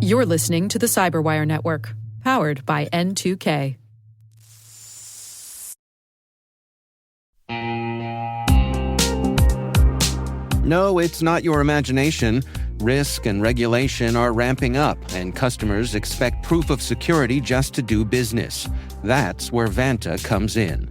You're listening to the CyberWire Network, powered by N2K. No, it's not your imagination. Risk and regulation are ramping up, and customers expect proof of security just to do business. That's where Vanta comes in.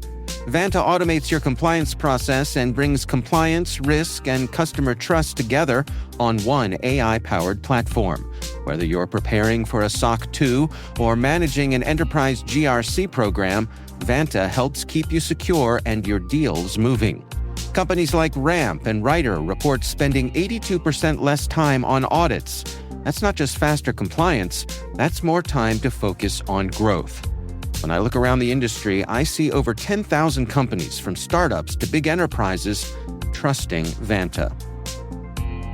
Vanta automates your compliance process and brings compliance, risk, and customer trust together on one AI-powered platform. Whether you're preparing for a SOC 2 or managing an enterprise GRC program, Vanta helps keep you secure and your deals moving. Companies like Ramp and Ryder report spending 82% less time on audits. That's not just faster compliance, that's more time to focus on growth. When I look around the industry, I see over 10,000 companies, from startups to big enterprises, trusting Vanta.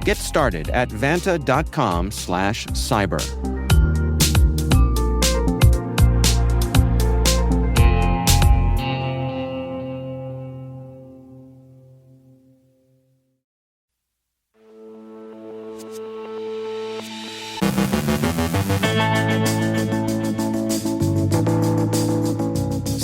Get started at vanta.com/cyber.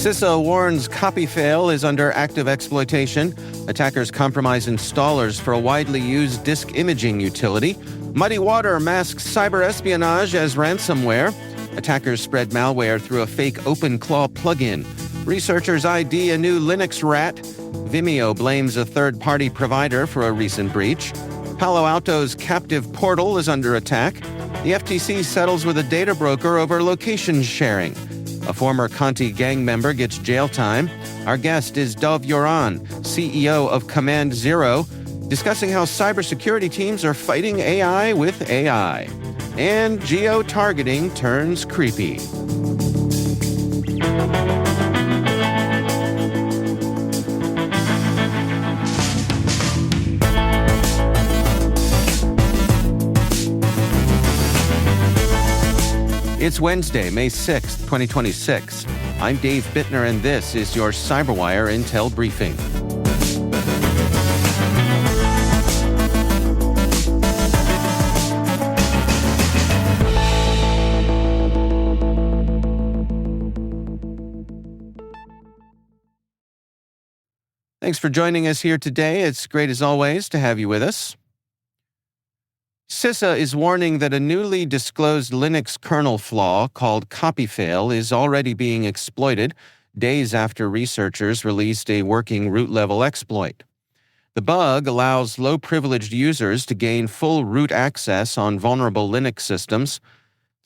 CISA warns CopyFail is under active exploitation. Attackers compromise installers for a widely used disk imaging utility. MuddyWater masks cyberespionage as ransomware. Attackers spread malware through a fake OpenClaw plugin. Researchers ID a new Linux rat. Vimeo blames a third-party provider for a recent breach. Palo Alto's captive portal is under attack. The FTC settles with a data broker over location sharing. A former Conti gang member gets jail time. Our guest is Dov Yoran, CEO of Command Zero, discussing how cybersecurity teams are fighting AI with AI. And geotargeting turns creepy. It's Wednesday, May 6th, 2026. I'm Dave Bittner, and this is your CyberWire Intel Briefing. Thanks for joining us here today. It's great, as always, to have you with us. CISA is warning that a newly disclosed Linux kernel flaw called CopyFail is already being exploited days after researchers released a working root-level exploit. The bug allows low-privileged users to gain full root access on vulnerable Linux systems.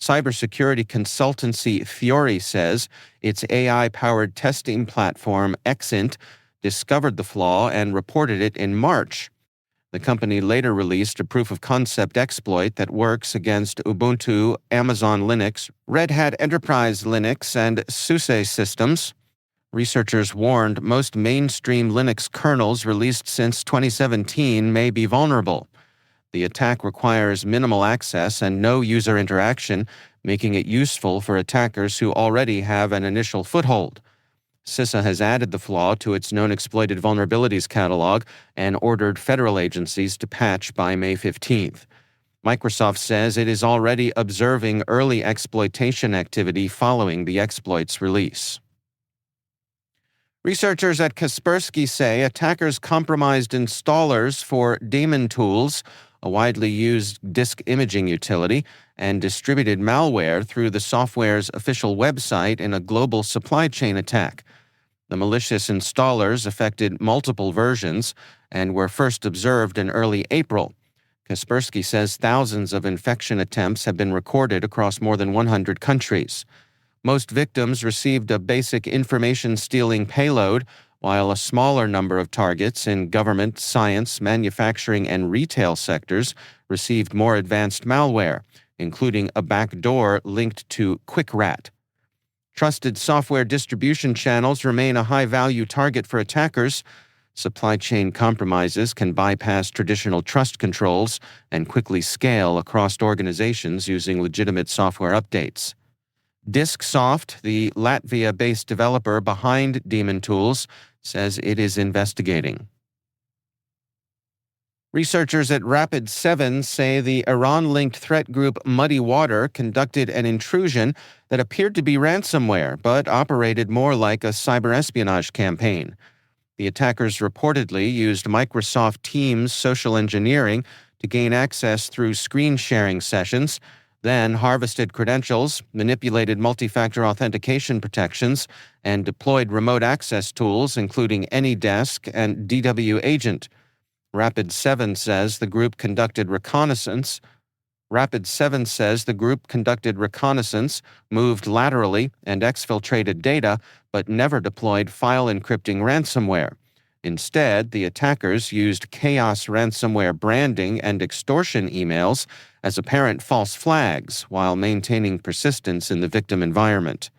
Cybersecurity consultancy Fiori says its AI-powered testing platform Xint discovered the flaw and reported it in March. The company later released a proof-of-concept exploit that works against Ubuntu, Amazon Linux, Red Hat Enterprise Linux, and SUSE systems. Researchers warned most mainstream Linux kernels released since 2017 may be vulnerable. The attack requires minimal access and no user interaction, making it useful for attackers who already have an initial foothold. CISA has added the flaw to its known exploited vulnerabilities catalog and ordered federal agencies to patch by May 15th. Microsoft says it is already observing early exploitation activity following the exploit's release. Researchers at Kaspersky say attackers compromised installers for Daemon Tools, a widely used disk imaging utility, and distributed malware through the software's official website in a global supply chain attack. The malicious installers affected multiple versions and were first observed in early April. Kaspersky says thousands of infection attempts have been recorded across more than 100 countries. Most victims received a basic information-stealing payload, while a smaller number of targets in government, science, manufacturing, and retail sectors received more advanced malware, including a backdoor linked to QuickRat. Trusted software distribution channels remain a high-value target for attackers. Supply chain compromises can bypass traditional trust controls and quickly scale across organizations using legitimate software updates. Disksoft, the Latvia-based developer behind Daemon Tools, says it is investigating. Researchers at Rapid7 say the Iran-linked threat group MuddyWater conducted an intrusion that appeared to be ransomware, but operated more like a cyberespionage campaign. The attackers reportedly used Microsoft Teams social engineering to gain access through screen-sharing sessions, then harvested credentials, manipulated multi-factor authentication protections, and deployed remote access tools, including AnyDesk and DW Agent. Rapid7 says the group conducted reconnaissance, moved laterally, and exfiltrated data, but never deployed file encrypting ransomware. Instead, the attackers used chaos ransomware branding and extortion emails as apparent false flags while maintaining persistence in the victim environment.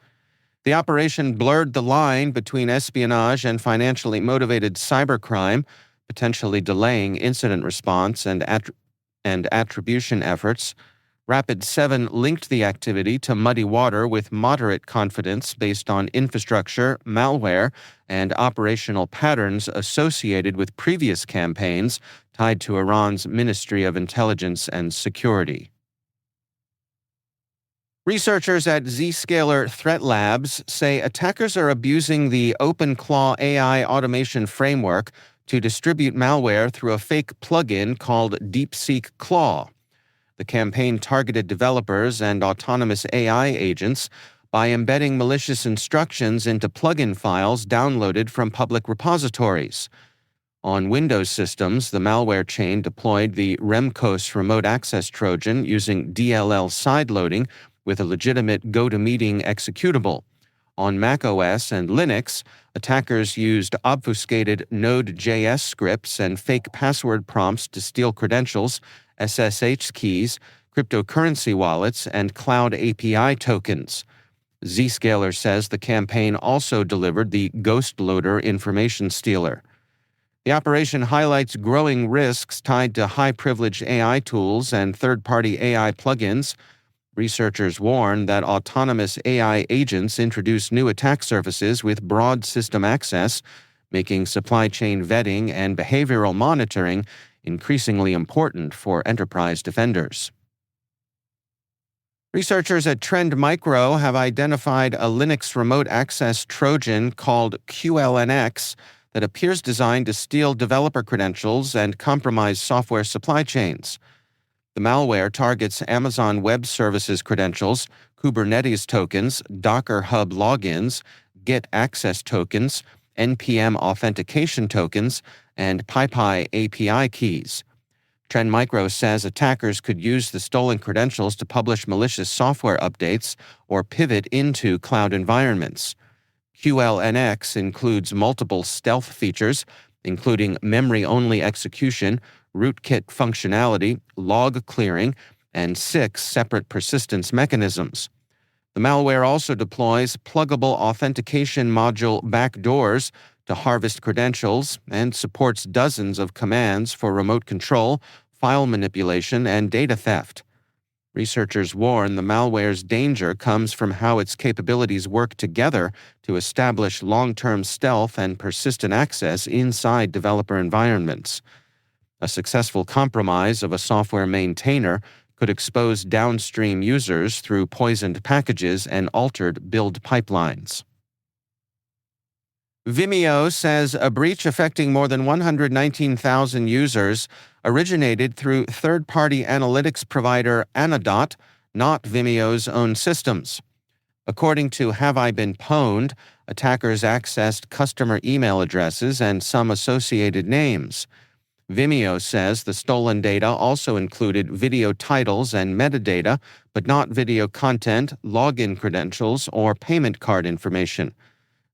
The operation blurred the line between espionage and financially motivated cybercrime, potentially delaying incident response and attribution efforts. Rapid7 linked the activity to MuddyWater with moderate confidence based on infrastructure, malware, and operational patterns associated with previous campaigns tied to Iran's Ministry of Intelligence and Security. Researchers at Zscaler Threat Labs say attackers are abusing the OpenClaw AI automation framework to distribute malware through a fake plugin called DeepSeek Claw. The campaign targeted developers and autonomous AI agents by embedding malicious instructions into plugin files downloaded from public repositories. On Windows systems, the malware chain deployed the Remcos remote access Trojan using DLL sideloading with a legitimate GoToMeeting executable. On macOS and Linux, attackers used obfuscated Node.js scripts and fake password prompts to steal credentials, SSH keys, cryptocurrency wallets, and cloud API tokens. Zscaler says the campaign also delivered the Ghost Loader information stealer. The operation highlights growing risks tied to high-privileged AI tools and third-party AI plugins. Researchers warn that autonomous AI agents introduce new attack surfaces with broad system access, making supply chain vetting and behavioral monitoring increasingly important for enterprise defenders. Researchers at Trend Micro have identified a Linux remote access Trojan called QLNX that appears designed to steal developer credentials and compromise software supply chains. The malware targets Amazon Web Services credentials, Kubernetes tokens, Docker Hub logins, Git access tokens, NPM authentication tokens, and PyPI API keys. Trend Micro says attackers could use the stolen credentials to publish malicious software updates or pivot into cloud environments. QLNX includes multiple stealth features, including memory-only execution, rootkit functionality, log clearing, and 6 separate persistence mechanisms. The malware also deploys pluggable authentication module backdoors to harvest credentials and supports dozens of commands for remote control, file manipulation, and data theft. Researchers warn the malware's danger comes from how its capabilities work together to establish long-term stealth and persistent access inside developer environments. A successful compromise of a software maintainer could expose downstream users through poisoned packages and altered build pipelines. Vimeo says a breach affecting more than 119,000 users originated through third-party analytics provider Anodot, not Vimeo's own systems. According to Have I Been Pwned, attackers accessed customer email addresses and some associated names. Vimeo says the stolen data also included video titles and metadata, but not video content, login credentials, or payment card information.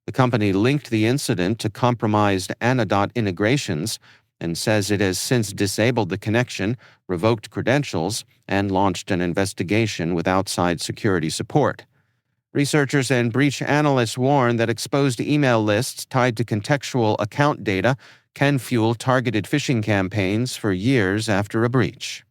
The company linked the incident to compromised Anodot integrations and says it has since disabled the connection, revoked credentials, and launched an investigation with outside security support. Researchers and breach analysts warn that exposed email lists tied to contextual account data can fuel targeted phishing campaigns for years after a breach.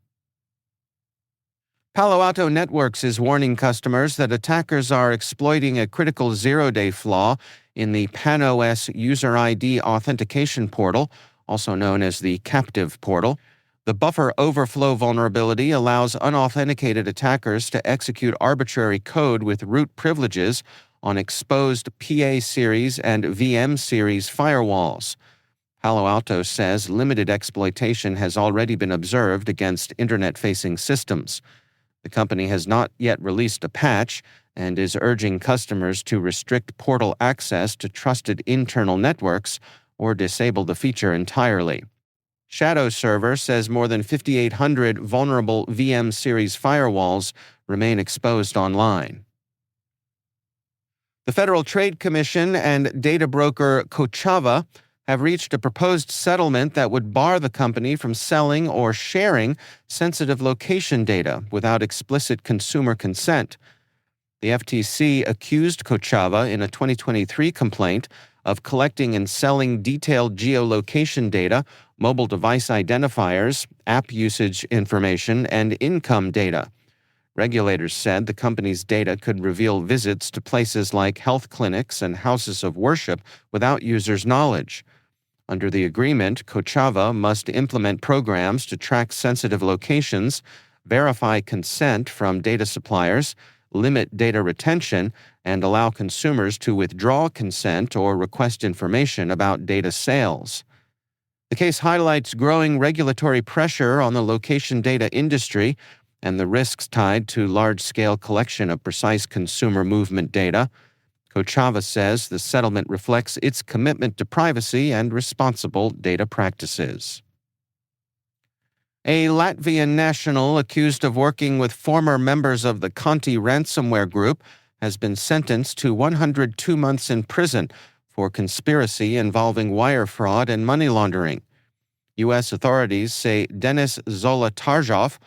Palo Alto Networks is warning customers that attackers are exploiting a critical zero-day flaw in the PAN-OS user ID authentication portal, also known as the captive portal. The buffer overflow vulnerability allows unauthenticated attackers to execute arbitrary code with root privileges on exposed PA series and VM series firewalls. Palo Alto says limited exploitation has already been observed against internet-facing systems. The company has not yet released a patch and is urging customers to restrict portal access to trusted internal networks or disable the feature entirely. Shadow Server says more than 5,800 vulnerable VM series firewalls remain exposed online. The Federal Trade Commission and data broker Kochava have reached a proposed settlement that would bar the company from selling or sharing sensitive location data without explicit consumer consent. The FTC accused Kochava in a 2023 complaint of collecting and selling detailed geolocation data, mobile device identifiers, app usage information, and income data. Regulators said the company's data could reveal visits to places like health clinics and houses of worship without users' knowledge. Under the agreement, Kochava must implement programs to track sensitive locations, verify consent from data suppliers, limit data retention, and allow consumers to withdraw consent or request information about data sales. The case highlights growing regulatory pressure on the location data industry and the risks tied to large-scale collection of precise consumer movement data. Kochava says the settlement reflects its commitment to privacy and responsible data practices. A Latvian national accused of working with former members of the Conti ransomware group has been sentenced to 102 months in prison for conspiracy involving wire fraud and money laundering. U.S. authorities say Denis Zolotaryov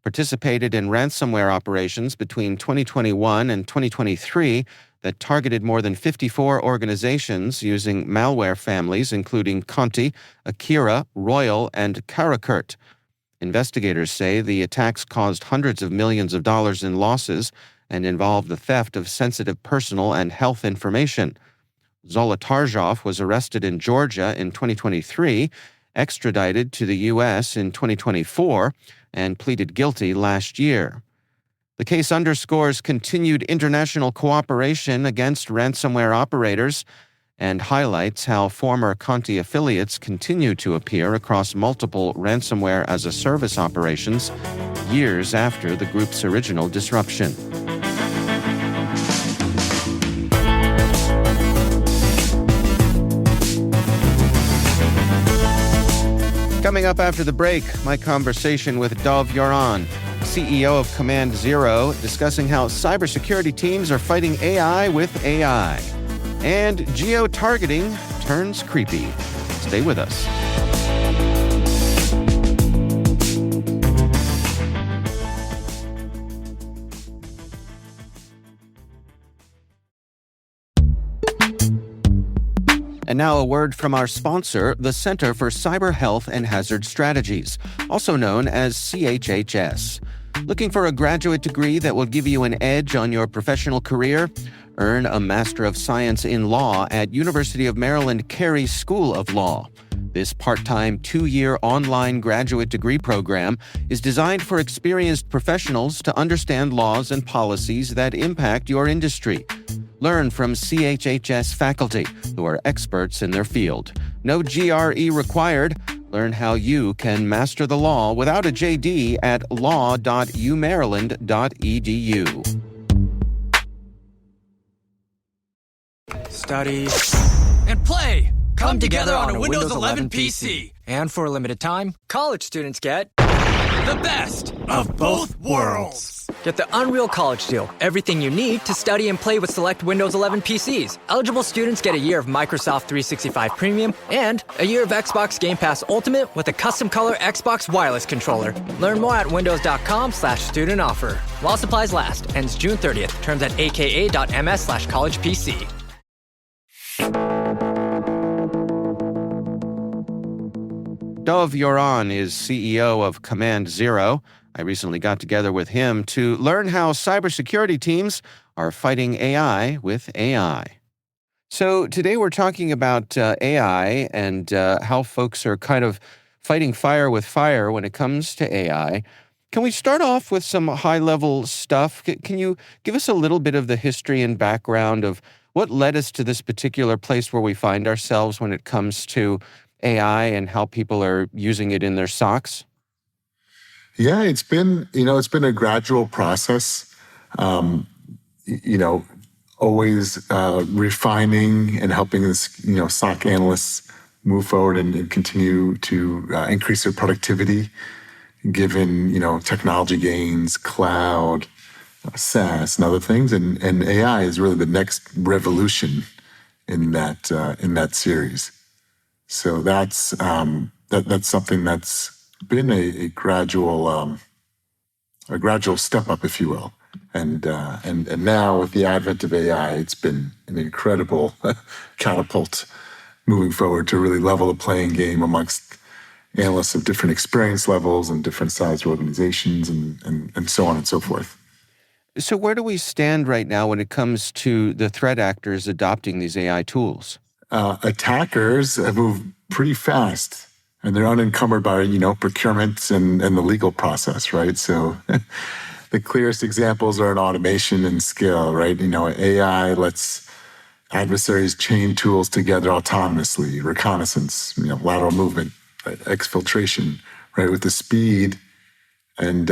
participated in ransomware operations between 2021 and 2023 that targeted more than 54 organizations using malware families including Conti, Akira, Royal, and Karakurt. Investigators say the attacks caused hundreds of millions of dollars in losses and involved the theft of sensitive personal and health information. Zolotaryov was arrested in Georgia in 2023, extradited to the U.S. in 2024, and pleaded guilty last year. The case underscores continued international cooperation against ransomware operators and highlights how former Conti affiliates continue to appear across multiple ransomware-as-a-service operations years after the group's original disruption. Coming up after the break, my conversation with Dov Yoran, CEO of Command Zero, discussing how cybersecurity teams are fighting AI with AI. And geotargeting turns creepy. Stay with us. And now a word from our sponsor, the Center for Cyber Health and Hazard Strategies, also known as CHHS. Looking for a graduate degree that will give you an edge on your professional career? Earn a Master of Science in Law at University of Maryland Carey School of Law. This part-time 2-year online graduate degree program is designed for experienced professionals to understand laws and policies that impact your industry. Learn from CHHS faculty who are experts in their field. No GRE required. Learn how you can master the law without a JD at law.umaryland.edu. Study and play come together on a Windows 11 PC. And for a limited time, college students get the best of both worlds. Get the Unreal College Deal. Everything you need to study and play with select Windows 11 PCs. Eligible students get a year of Microsoft 365 Premium and a year of Xbox Game Pass Ultimate with a custom color Xbox wireless controller. Learn more at windows.com/student offer. While supplies last. Ends June 30th. Terms at aka.ms/collegepc. Dov Yoran is CEO of Command Zero. I recently got together with him to learn how cybersecurity teams are fighting AI with AI. So today we're talking about AI and how folks are kind of fighting fire with fire when it comes to AI. Can we start off with some high-level stuff? Can you give us a little bit of the history and background of what led us to this particular place where we find ourselves when it comes to AI and how people are using it in their SOCs? Yeah, it's been a gradual process. Always refining and helping this, SOC analysts move forward and continue to increase their productivity, given, technology gains, cloud, SaaS, and other things. And AI is really the next revolution in that series. So that's something that's been a gradual step up, if you will. And now with the advent of AI, it's been an incredible catapult moving forward to really level the playing game amongst analysts of different experience levels and different size organizations and so on and so forth. So where do we stand right now when it comes to the threat actors adopting these AI tools? Attackers have moved pretty fast, and they're unencumbered by, procurement and the legal process, right? So the clearest examples are in automation and scale, right? AI lets adversaries chain tools together autonomously, reconnaissance, lateral movement, right? Exfiltration, right? With the speed and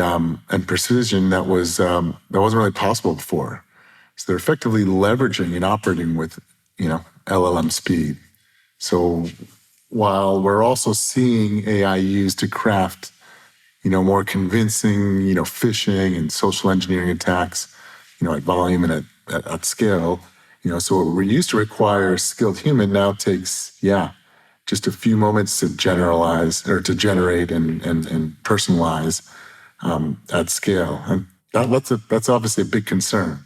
precision that wasn't really possible before. So they're effectively leveraging and operating with, LLM speed. So while we're also seeing AI used to craft, more convincing, phishing and social engineering attacks, at volume and at scale, so what we used to require a skilled human now takes, just a few moments to generalize or to generate and personalize at scale. And that's obviously a big concern,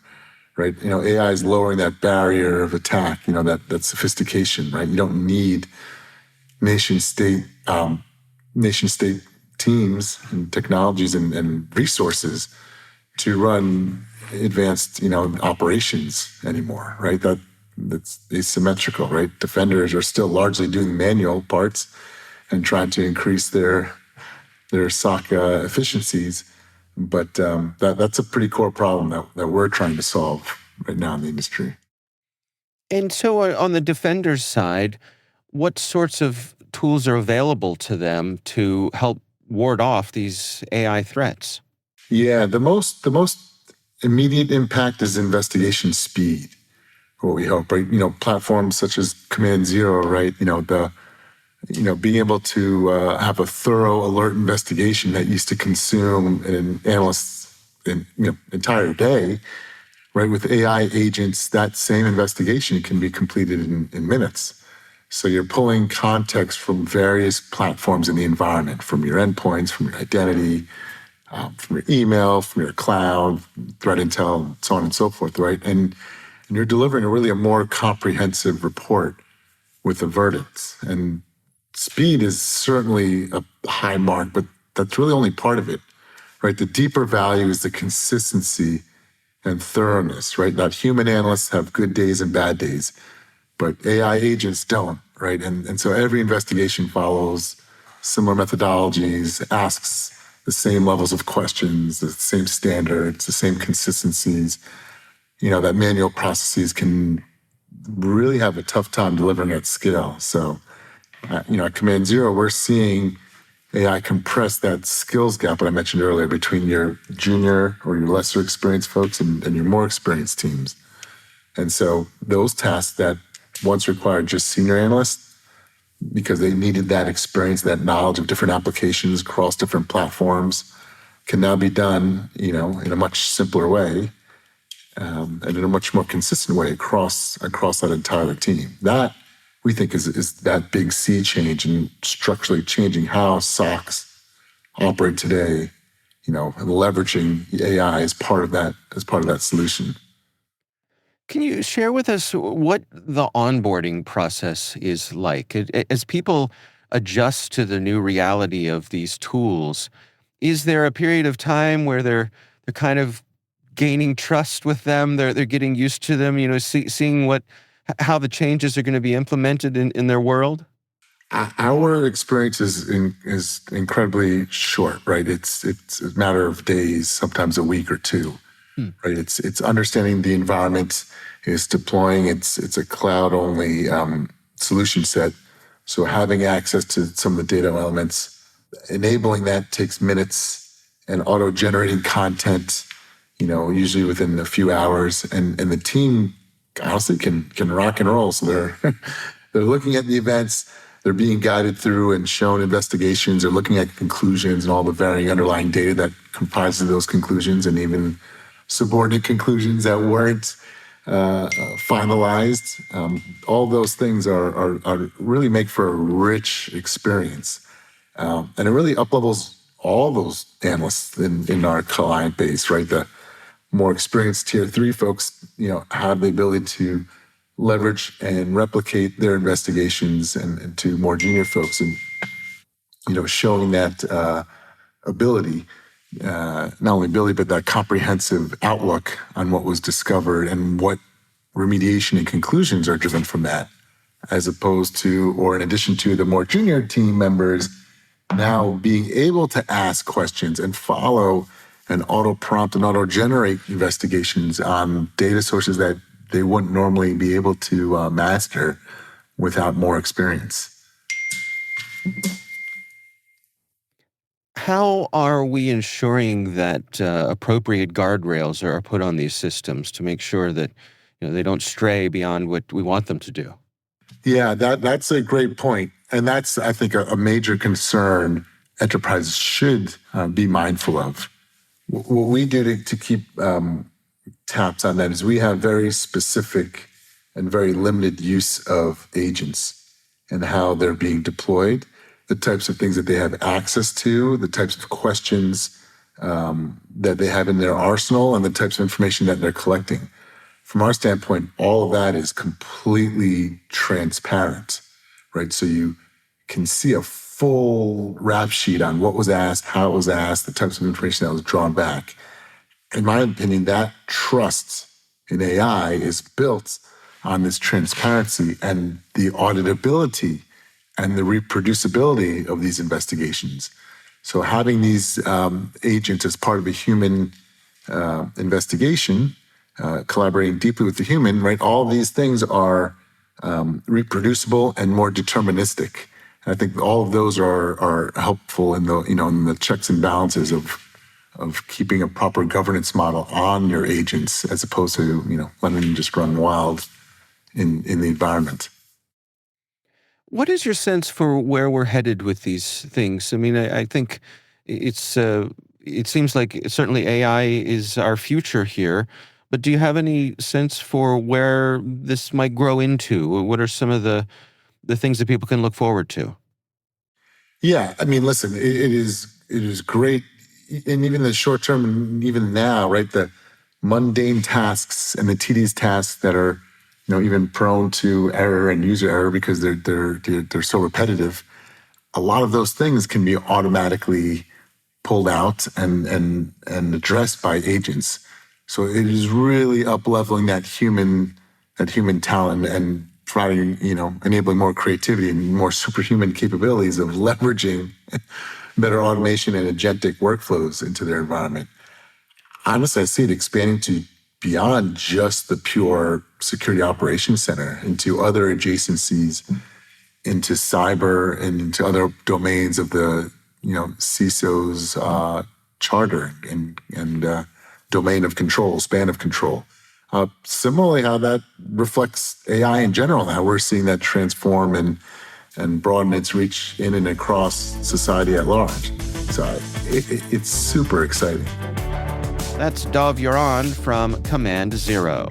right? AI is lowering that barrier of attack, that sophistication, right? You don't need nation state teams and technologies and resources to run advanced, operations anymore, right? That's asymmetrical, right? Defenders are still largely doing manual parts and trying to increase their SOC efficiencies, but that's a pretty core problem that we're trying to solve right now in the industry. And so on the defender's side, what sorts of tools are available to them to help ward off these AI threats? Yeah, the most immediate impact is investigation speed, what we hope, right? Platforms such as Command Zero, right? Being able to have a thorough alert investigation that used to consume an analyst's entire day, right? With AI agents, that same investigation can be completed in minutes. So you're pulling context from various platforms in the environment, from your endpoints, from your identity, from your email, from your cloud, threat intel, so on and so forth, right? And you're delivering a more comprehensive report with the verdicts. And speed is certainly a high mark, but that's really only part of it, right? The deeper value is the consistency and thoroughness, right? That human analysts have good days and bad days, but AI agents don't, right? And so every investigation follows similar methodologies, asks the same levels of questions, the same standards, the same consistencies, that manual processes can really have a tough time delivering at scale. So, at Command Zero, we're seeing AI compress that skills gap that I mentioned earlier between your junior or your lesser experienced folks and your more experienced teams. And so those tasks that once required just senior analysts, because they needed that experience, that knowledge of different applications across different platforms, can now be done, in a much simpler way, and in a much more consistent way across that entire team. That, we think, is that big sea change in structurally changing how SOCs operate today, and leveraging AI as part of that solution. Can you share with us what the onboarding process is like? As people adjust to the new reality of these tools, is there a period of time where they're kind of gaining trust with them? They're getting used to them, seeing how the changes are going to be implemented in their world? Our experience is incredibly short, right? It's a matter of days, sometimes a week or two, right? It's understanding the environment, it's deploying. It's a cloud only solution set, so having access to some of the data elements, enabling that takes minutes, and auto generating content, usually within a few hours, and the team honestly can rock and roll. So they're looking at the events. They're being guided through and shown investigations. They're looking at conclusions and all the varying underlying data that comprises those conclusions, and even subordinate conclusions that weren't finalized. All those things are really make for a rich experience, and it really uplevels all those analysts in our client base. Right, the more experienced tier 3 folks, have the ability to leverage and replicate their investigations, and to more junior folks, and showing that ability, not only ability, but that comprehensive outlook on what was discovered and what remediation and conclusions are driven from that, as opposed to, or in addition to, the more junior team members now being able to ask questions and follow and auto prompt and auto generate investigations on data sources that they wouldn't normally be able to master without more experience. How are we ensuring that appropriate guardrails are put on these systems to make sure that they don't stray beyond what we want them to do? Yeah, that's a great point. And that's, I think, a major concern enterprises should be mindful of. What we do to keep taps on that is we have very specific and very limited use of agents and how they're being deployed, the types of things that they have access to, the types of questions that they have in their arsenal, and the types of information that they're collecting. From our standpoint, all of that is completely transparent, right? So you can see a full rap sheet on what was asked, how it was asked, the types of information that was drawn back. In my opinion, that trust in AI is built on this transparency and the auditability and the reproducibility of these investigations. So having these agents as part of a human investigation, collaborating deeply with the human, right? All these things are reproducible and more deterministic. And I think all of those are helpful in the checks and balances of keeping a proper governance model on your agents, as opposed to letting them just run wild in the environment. What is your sense for where we're headed with these things? I mean, I think it seems like certainly AI is our future here, but do you have any sense for where this might grow into? What are some of the things that people can look forward to? Yeah, I mean, listen, it is great, and even the short term, and even now, right? The mundane tasks and the tedious tasks that are, even prone to error and user error because they're so repetitive. A lot of those things can be automatically pulled out and addressed by agents. So it is really up-leveling that human talent and providing, enabling more creativity and more superhuman capabilities of leveraging better automation and agentic workflows into their environment. Honestly, I see it expanding to beyond just the pure security operations center, into other adjacencies, into cyber and into other domains of the, CISO's charter and domain of control, span of control. Similarly, how that reflects AI in general, how we're seeing that transform and broaden its reach in and across society at large. So it's super exciting. That's Dov Yoran from Command Zero.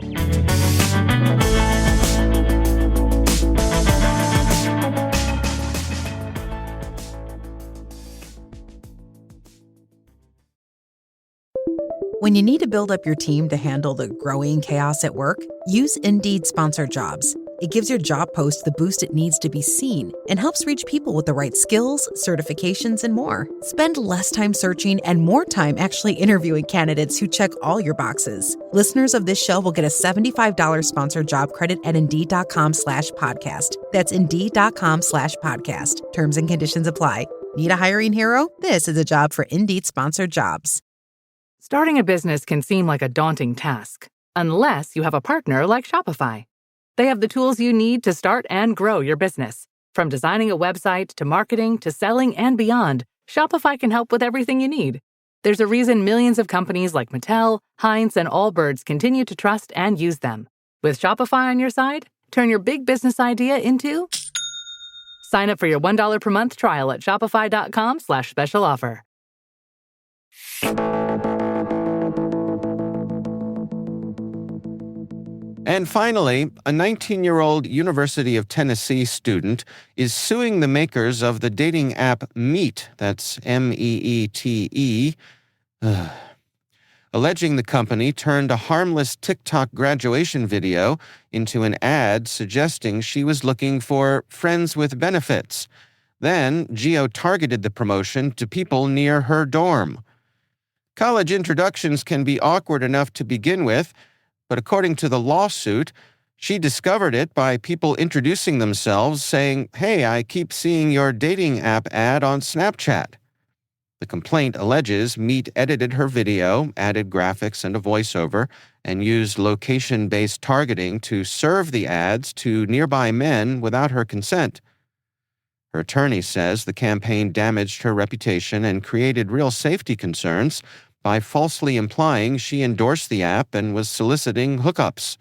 When you need to build up your team to handle the growing chaos at work, use Indeed Sponsored Jobs. It gives your job post the boost it needs to be seen and helps reach people with the right skills, certifications, and more. Spend less time searching and more time actually interviewing candidates who check all your boxes. Listeners of this show will get a $75 sponsored job credit at Indeed.com/podcast. That's Indeed.com/podcast. Terms and conditions apply. Need a hiring hero? This is a job for Indeed sponsored jobs. Starting a business can seem like a daunting task, unless you have a partner like Shopify. They have the tools you need to start and grow your business. From designing a website to marketing to selling and beyond, Shopify can help with everything you need. There's a reason millions of companies like Mattel, Heinz, and Allbirds continue to trust and use them. With Shopify on your side, turn your big business idea into... Sign up for your $1 per month trial at shopify.com/special offer. And finally, a 19-year-old University of Tennessee student is suing the makers of the dating app Meet, that's Meete, alleging the company turned a harmless TikTok graduation video into an ad suggesting she was looking for friends with benefits, then geo-targeted the promotion to people near her dorm. College introductions can be awkward enough to begin with, but according to the lawsuit, she discovered it by people introducing themselves saying, "Hey, I keep seeing your dating app ad on Snapchat." The complaint alleges Meet edited her video, added graphics and a voiceover, and used location-based targeting to serve the ads to nearby men without her consent. Her attorney says the campaign damaged her reputation and created real safety concerns by falsely implying she endorsed the app and was soliciting hookups.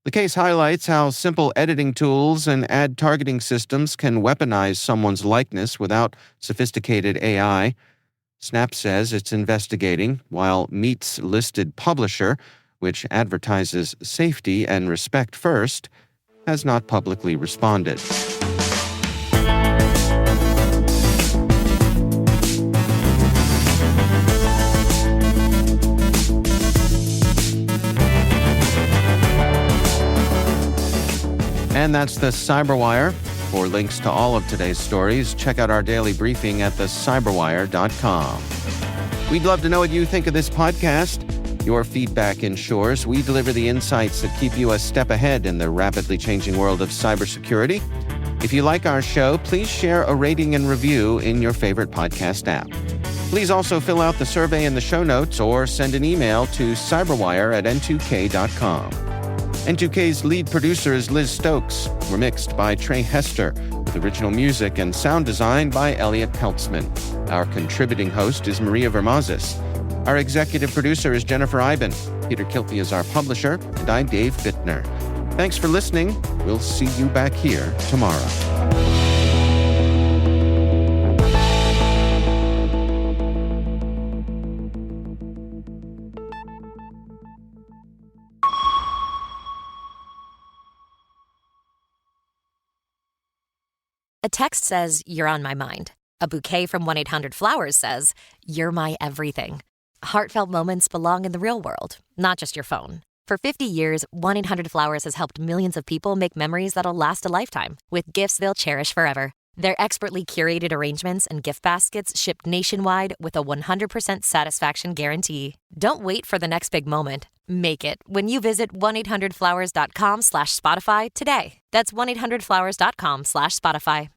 The case highlights how simple editing tools and ad targeting systems can weaponize someone's likeness without sophisticated AI. Snap says it's investigating, while Meet's listed publisher, which advertises safety and respect first, has not publicly responded. And that's the CyberWire. For links to all of today's stories, check out our daily briefing at thecyberwire.com. We'd love to know what you think of this podcast. Your feedback ensures we deliver the insights that keep you a step ahead in the rapidly changing world of cybersecurity. If you like our show, please share a rating and review in your favorite podcast app. Please also fill out the survey in the show notes or send an email to cyberwire@n2k.com. N2K's lead producer is Liz Stokes. We're mixed by Trey Hester, with original music and sound design by Elliot Peltzman. Our contributing host is Maria Vermazis. Our executive producer is Jennifer Iben. Peter Kilpie is our publisher, and I'm Dave Bittner. Thanks for listening. We'll see you back here tomorrow. A text says, "You're on my mind." A bouquet from 1-800-Flowers says, "You're my everything." Heartfelt moments belong in the real world, not just your phone. For 50 years, 1-800-Flowers has helped millions of people make memories that'll last a lifetime with gifts they'll cherish forever. Their expertly curated arrangements and gift baskets ship nationwide with a 100% satisfaction guarantee. Don't wait for the next big moment. Make it when you visit 1-800-Flowers.com/Spotify today. That's 1-800-Flowers.com/Spotify.